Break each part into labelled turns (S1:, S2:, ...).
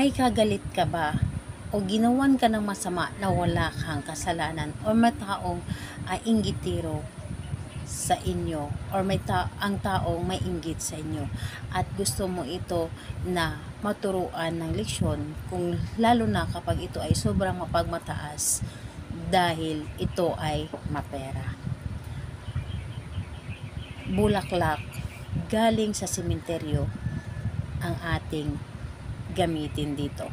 S1: May kagalit ka ba o ginawan ka ng masama na wala kang kasalanan o may taong inggitero sa inyo or ang taong may inggit sa inyo at gusto mo ito na maturuan ng leksyon, kung lalo na kapag ito ay sobrang mapagmataas dahil ito ay mapera. Bulaklak galing sa sementeryo ang ating gamitin dito.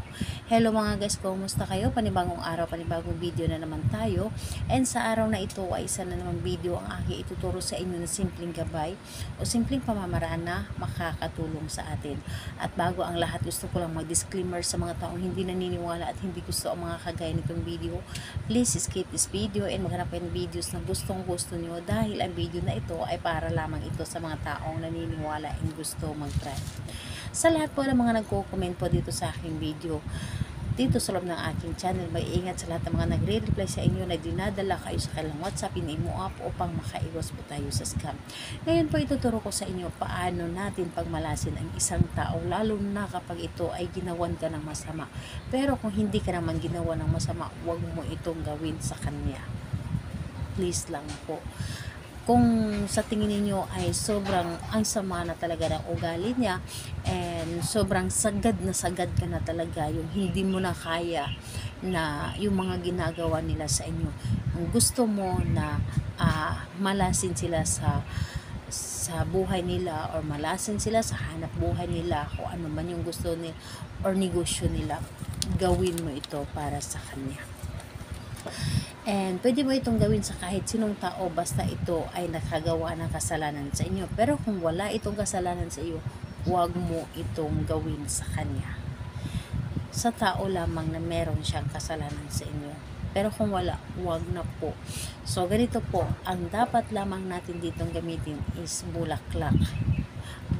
S1: Hello mga guys, kumusta kayo? Panibagong araw, panibagong video na naman tayo. And sa araw na ito ay isa na namang video ang aking ituturo sa inyo na simpleng gabay o simpleng pamamaraan na makakatulong sa atin. At bago ang lahat, gusto ko lang mag-disclaimer sa mga taong hindi naniniwala at hindi gusto ang mga kagaya nitong video. Please skip this video and maghanap kayo ng videos na gustong gusto nyo, dahil ang video na ito ay para lamang ito sa mga taong naniniwala and gusto mag-try. Sa lahat po ng mga nagko-comment po dito sa aking video, dito sa loob ng aking channel, may ingat sa lahat ng mga nagre-reply sa inyo na dinadala kayo sa kailang WhatsApp, in-imo up upang makaiwas po tayo sa scam. Ngayon po ituturo ko sa inyo paano natin pagmalasin ang isang tao, lalo na kapag ito ay ginawan ka ng masama. Pero kung hindi ka naman ginawa ng masama, huwag mo itong gawin sa kanya. Please lang po. Kung sa tingin niyo ay sobrang ang sama na talaga ng ugali niya and sobrang sagad ka na talaga, yung hindi mo na kaya na yung mga ginagawa nila sa inyo, ang gusto mo na malasin sila sa buhay nila or malasin sila sa hanap buhay nila, kung ano man yung gusto nila or negosyo nila, gawin mo ito para sa kanya. And pwede mo itong gawin sa kahit sinong tao, basta ito ay nakagawa ng kasalanan sa inyo. Pero kung wala itong kasalanan sa iyo, huwag mo itong gawin sa kanya. Sa tao lamang na meron siyang kasalanan sa inyo. Pero kung wala, huwag na po. So ganito po, ang dapat lamang natin ditong gamitin is bulaklak.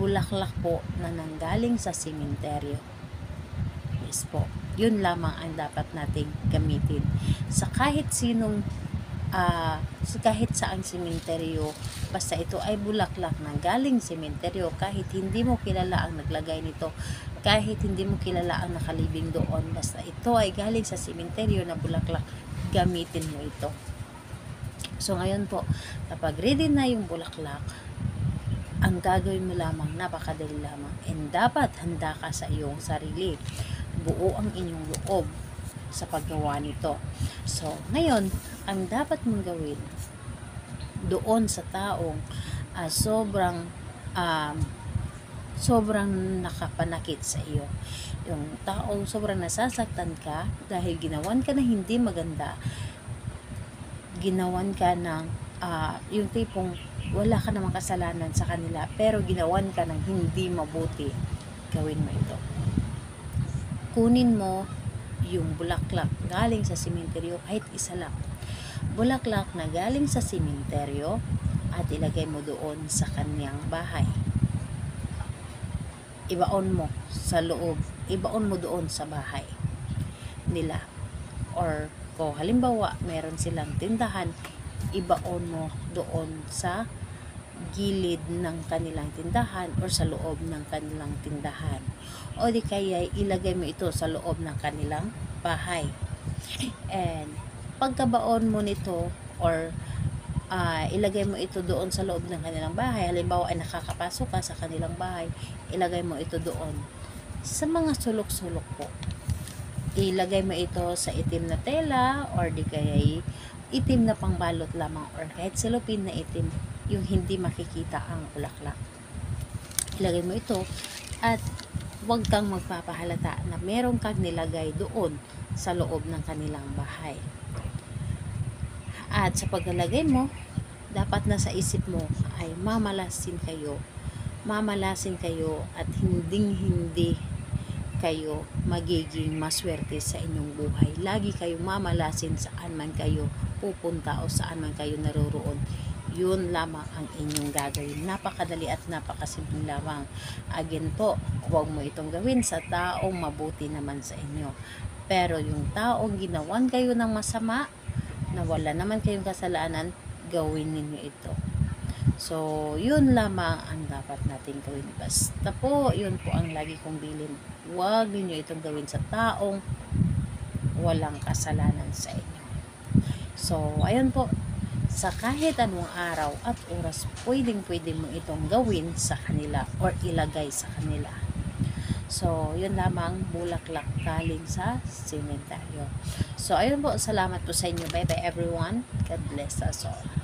S1: Bulaklak po na nanggaling sa sementeryo. Yes po. Yun lamang ang dapat nating gamitin sa kahit sinong kahit saang sementeryo, basta ito ay bulaklak na galing sementeryo, kahit hindi mo kilala ang naglagay nito, kahit hindi mo kilala ang nakalibing doon, basta ito ay galing sa sementeryo na bulaklak, gamitin mo ito. So ngayon po, kapag ready na yung bulaklak, ang gagawin mo lamang, napakadali lamang, and dapat handa ka sa iyong sarili. Buo ang inyong loob sa paggawa nito. So, ngayon, ang dapat mong gawin doon sa taong sobrang nakapanakit sa iyo. Yung taong sobrang nasasaktan ka dahil ginawan ka na hindi maganda, ginawan ka ng yung tipong wala ka namang kasalanan sa kanila, pero ginawan ka ng hindi mabuti, gawin mo ito. Kunin mo yung bulaklak galing sa sementeryo, kahit isa lang. Bulaklak na galing sa sementeryo, at ilagay mo doon sa kanyang bahay. Ibaon mo sa loob, ibaon mo doon sa bahay nila. Or kung halimbawa meron silang tindahan, ibaon mo doon sa gilid ng kanilang tindahan or sa loob ng kanilang tindahan, o di kaya ilagay mo ito sa loob ng kanilang bahay. And pagkabaon mo nito or ilagay mo ito doon sa loob ng kanilang bahay, halimbawa ay nakakapasok ka sa kanilang bahay, ilagay mo ito doon sa mga sulok-sulok po. Ilagay mo ito sa itim na tela or di kaya itim na pangbalot lamang, or kahit silopin na itim, yung hindi makikita ang bulaklak. Ilagay mo ito at huwag kang magpapahalata na meron kang nilagay doon sa loob ng kanilang bahay. At sa paglalagay mo, dapat nasa isip mo ay mamalasin kayo at hindi kayo magiging maswerte sa inyong buhay. Lagi kayong mamalasin saan man kayo pupunta o saan man kayo naroroon. Yun lamang ang inyong gagawin. Napakadali at napakasimple lamang. Again po, huwag mo itong gawin sa taong mabuti naman sa inyo. Pero yung taong ginawan kayo ng masama, na wala naman kayong kasalanan, gawin ninyo ito. So, yun lamang ang dapat natin gawin. Basta po, yun po ang lagi kong bilin. Huwag ninyo itong gawin sa taong walang kasalanan sa inyo. So, ayun po, sa kahit anong araw at oras, pwedeng mo itong gawin sa kanila or ilagay sa kanila. So, yun lamang, bulaklak galing sa sementeryo. So, ayun po, salamat po sa inyo. Bye bye everyone. God bless us all.